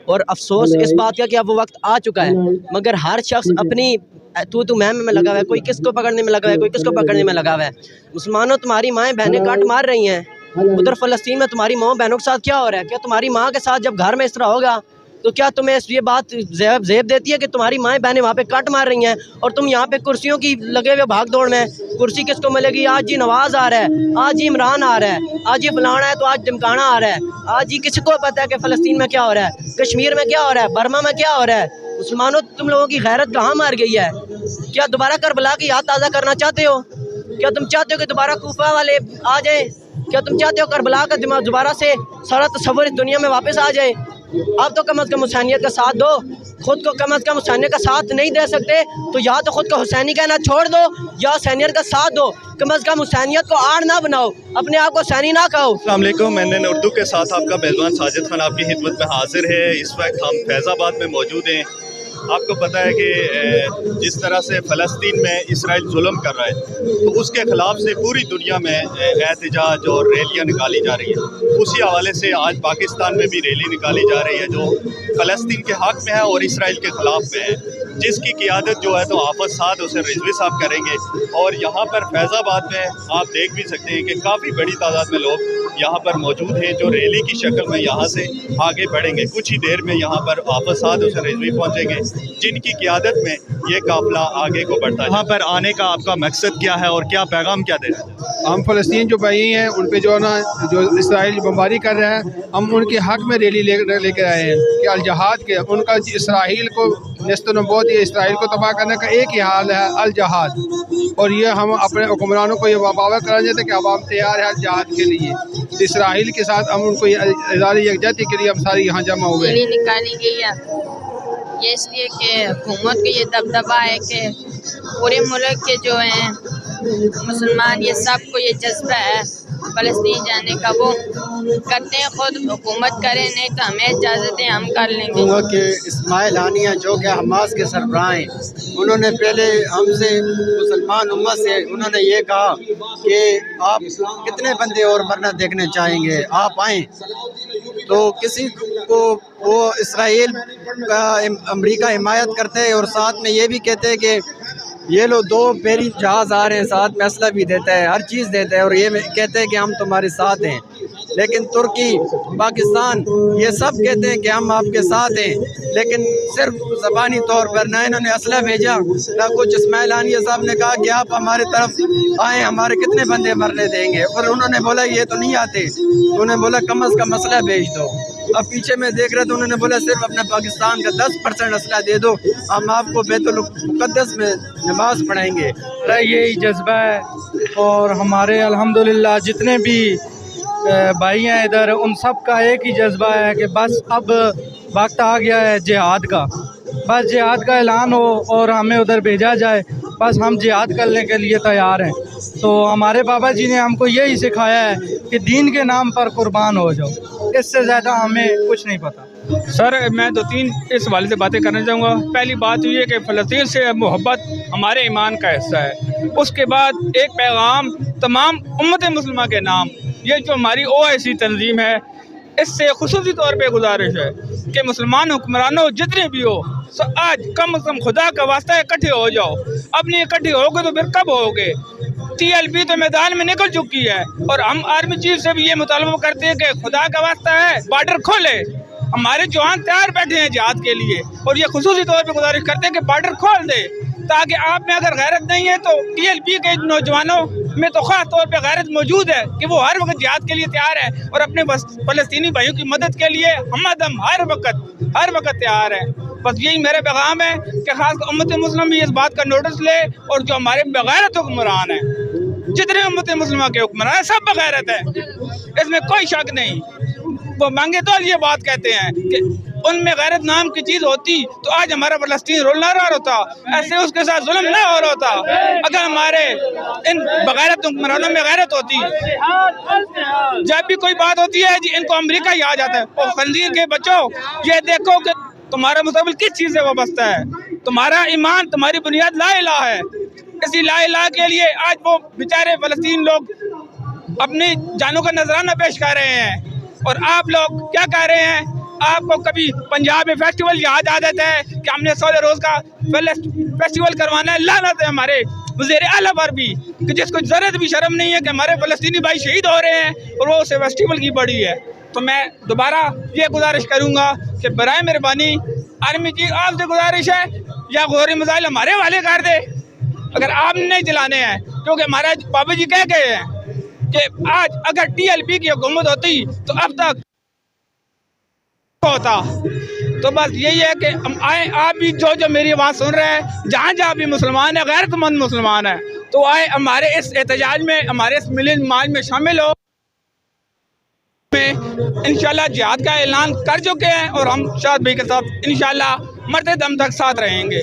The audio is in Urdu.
اور افسوس اس بات کا کہ اب وہ وقت آ چکا ہے، مگر ہر شخص اپنی تو میں لگا ہوا ہے، کوئی کس کو پکڑنے میں لگا ہوا ہے، کوئی کس کو پکڑنے میں لگا ہوا ہے۔ مسلمانوں تمہاری مائیں بہنیں کاٹ مار رہی ہیں، ادھر فلسطین میں تمہاری ماں بہنوں کے ساتھ کیا ہو رہا ہے؟ کیا تمہاری ماں کے ساتھ جب گھر میں اس طرح ہوگا تو کیا تمہیں یہ بات زیب دیتی ہے کہ تمہاری مائیں بہنیں وہاں پہ کٹ مار رہی ہیں اور تم یہاں پہ کرسیوں کی لگے ہوئے بھاگ دوڑ میں؟ کرسی کس کو ملے گی؟ آج جی نواز آ رہا ہے، آج جی عمران آ رہا ہے، آج یہ فلانا ہے تو آج ڈمکانا آ رہا ہے، آج جی کسی کو پتہ ہے کہ فلسطین میں کیا ہو رہا ہے، کشمیر میں کیا ہو رہا ہے، برما میں کیا ہو رہا ہے۔ مسلمانوں تم لوگوں کی غیرت کہاں مار گئی ہے؟ کیا دوبارہ کربلا کی یاد تازہ کرنا چاہتے ہو؟ کیا تم چاہتے ہو کہ دوبارہ کوفہ والے آ جائیں؟ کیا تم چاہتے ہو کربلا کا دماغ دوبارہ سے سارا تصور اس دنیا میں واپس آ جائے؟ اب تو کم از کم حسینیت کا ساتھ دو، خود کو کم از کم حسینیت کا ساتھ نہیں دے سکتے تو یا تو خود کو حسینی کہنا چھوڑ دو یا حسینیت کا ساتھ دو، کم از کم حسینیت کو آڑ نہ بناؤ، اپنے آپ کو حسینی نہ کہو۔ السلام علیکم، میں نے اردو کے ساتھ آپ کا میزبان ساجد خان آپ کی خدمت میں حاضر ہے۔ اس وقت ہم فیض آباد میں موجود ہیں۔ آپ کو پتہ ہے کہ جس طرح سے فلسطین میں اسرائیل ظلم کر رہا ہے تو اس کے خلاف سے پوری دنیا میں احتجاج اور ریلیاں نکالی جا رہی ہیں۔ اسی حوالے سے آج پاکستان میں بھی ریلی نکالی جا رہی ہے جو فلسطین کے حق میں ہے اور اسرائیل کے خلاف میں ہے، جس کی قیادت جو ہے تو حافظ سعد حسین رضوی صاحب کریں گے۔ اور یہاں پر فیض آباد میں آپ دیکھ بھی سکتے ہیں کہ کافی بڑی تعداد میں لوگ یہاں پر موجود ہیں جو ریلی کی شکل میں یہاں سے آگے بڑھیں گے۔ کچھ ہی دیر میں یہاں پر حافظ سعد حسین رضوی پہنچیں گے جن کی قیادت میں یہ قافلہ آگے کو بڑھتا ہے۔ یہاں پر آنے کا آپ کا مقصد کیا ہے اور کیا پیغام کیا دینا ہے؟ ہم فلسطین جو بھائی ہیں ان پہ جو ہے نا جو اسرائیل بمباری کر رہے ہیں، ہم ان کے حق میں ریلی لے کے آئے ہیں کہ الجہاد کے ان کا اسرائیل کو نست و نبود یا اسرائیل کو تباہ کرنے کا ایک ہی حال ہے، الجہاد۔ اور یہ ہم اپنے حکمرانوں کو یہ باور کرا دیتے کہ اب ہم تیار ہیں الجہاد کے لیے۔ اسرائیل کے ساتھ ہم ان کو اظہار یکجہتی کے لیے ہم سارے یہاں جمع ہوئے ہیں۔ ریلی نکالی گئی ہے یہ اس لیے کہ حکومت کا یہ دبدبہ ہے کہ پورے ملک کے جو ہیں مسلمان یہ سب کو یہ جذبہ ہے فلسطین جانے کا، وہ کرتے ہیں، خود حکومت کرے، نہیں تو ہمیں اجازت دیں ہم کر لیں گے۔ کہ اسماعیل ہانیہ جو کہ حماس کے سربراہ ہیں، انہوں نے پہلے ہم سے مسلمان امت سے انہوں نے یہ کہا کہ آپ کتنے بندے اور مرنا دیکھنے چاہیں گے، آپ آئیں۔ تو کسی کو وہ اسرائیل کا امریکہ حمایت کرتے ہیں اور ساتھ میں یہ بھی کہتے ہیں کہ یہ لوگ 2 بحری جہاز آ رہے ہیں، ساتھ میں اسلحہ بھی دیتا ہے، ہر چیز دیتا ہے، اور یہ کہتے ہیں کہ ہم تمہارے ساتھ ہیں۔ لیکن ترکی، پاکستان یہ سب کہتے ہیں کہ ہم آپ کے ساتھ ہیں، لیکن صرف زبانی طور پر نہ انہوں نے اسلحہ بھیجا نہ کچھ۔ اسماعیل ہانیہ صاحب نے کہا کہ آپ ہمارے طرف آئیں، ہمارے کتنے بندے مرنے دیں گے، اور انہوں نے بولا یہ تو نہیں آتے، تو انہوں نے بولا کم از کم اسلحہ بھیج دو۔ اب پیچھے میں دیکھ رہا تھا انہوں نے بولا صرف اپنے پاکستان کا 10% اسلحہ دے دو، ہم آپ کو بیت المقدس میں نماز پڑھائیں گے۔ یہی جذبہ ہے، اور ہمارے الحمدللہ جتنے بھی بھائی ہیں ادھر ان سب کا ایک ہی جذبہ ہے کہ بس اب وقت آ گیا ہے جہاد کا، بس جہاد کا اعلان ہو اور ہمیں ادھر بھیجا جائے، بس ہم جہاد کرنے کے لیے تیار ہیں۔ تو ہمارے بابا جی نے ہم کو یہی سکھایا ہے کہ دین کے نام پر قربان ہو جاؤ، اس سے زیادہ ہمیں کچھ نہیں پتہ۔ سر میں 2-3 اس حوالے سے باتیں کرنا چاہوں گا۔ پہلی بات یہ ہے کہ فلسطین سے محبت ہمارے ایمان کا حصہ ہے۔ اس کے بعد ایک پیغام تمام امت مسلمہ کے نام، یہ جو ہماری OIC تنظیم ہے، اس سے خصوصی طور پہ گزارش ہے کہ مسلمان حکمرانوں جتنے بھی ہو آج کم از کم خدا کا واسطہ اکٹھے ہو جاؤ۔ اب نہیں اکٹھے ہوگے تو پھر کب ہوگے؟ TLP تو میدان میں نکل چکی ہے، اور ہم آرمی چیف سے بھی یہ مطالبہ کرتے ہیں کہ خدا کا واسطہ ہے بارڈر کھولے، ہمارے جوان تیار بیٹھے ہیں جہاد کے لیے، اور یہ خصوصی طور پہ گزارش کرتے ہیں کہ بارڈر کھول دے، تاکہ آپ میں اگر غیرت نہیں ہے تو TLP کے نوجوانوں میں تو خاص طور پہ غیرت موجود ہے کہ وہ ہر وقت جہاد کے لیے تیار ہے اور اپنے فلسطینی بھائیوں کی مدد کے لیے ہم آدم ہر وقت تیار ہے۔ بس یہی میرا پیغام ہے کہ خاص کر امت مسلم بھی اس بات کا نوٹس لے، اور جو ہمارے بغیرت حکمران ہیں، جتنے امت مسلمہ کے حکمران ہیں سب بغیرت ہیں، اس میں کوئی شک نہیں۔ وہ مانگے تو یہ بات کہتے ہیں کہ ان میں غیرت نام کی چیز ہوتی تو آج ہمارا فلسطین رول نہ رہا ہوتا، ایسے اس کے ساتھ ظلم نہ ہو رہا ہوتا اگر ہمارے ان بغیرت حکمرانوں میں غیرت ہوتی۔ جب بھی کوئی بات ہوتی ہے جی ان کو امریکہ ہی آ جاتا ہے، اور خنزیر کے بچوں یہ دیکھو کہ تمہارا مستقبل کس چیز سے وابستہ ہے، تمہارا ایمان، تمہاری بنیاد لا الہ ہے۔ اسی لا الہ کے لیے آج وہ بیچارے فلسطین لوگ اپنی جانوں کا نذرانہ پیش کر رہے ہیں، اور آپ لوگ کیا کہہ رہے ہیں آپ کو کبھی پنجاب میں فیسٹیول یاد آ جاتا ہے کہ ہم نے 14 روز کا فیسٹیول کروانا ہے. لعنت ہے ہمارے وزیر اعلیٰ پر بھی کہ جس کو ذرا بھی شرم نہیں ہے کہ ہمارے فلسطینی بھائی شہید ہو رہے ہیں اور وہ اسے فیسٹیول کی پڑی ہے. تو میں دوبارہ یہ گزارش کروں گا کہ برائے مہربانی آرمی چیف آپ سے گزارش ہے یا غوری میزائل ہمارے حوالے کر دے اگر آپ نہیں چلانے ہیں, کیونکہ ہمارا بابا جی کہہ گئے ہیں کہ آج اگر TLP کی حکومت ہوتی تو اب تک ہوتا. تو بس یہی ہے کہ ہم آئیں, آپ بھی جو میری آواز سن رہے ہیں جہاں جہاں بھی مسلمان ہیں, غیرت مند مسلمان ہیں, تو آئے ہمارے اس احتجاج میں, ہمارے اس ملن مارچ میں شامل ہو. میں انشاءاللہ جہاد کا اعلان کر چکے ہیں اور ہم شاد بھائی کے ساتھ انشاءاللہ مرتے دم تک ساتھ رہیں گے.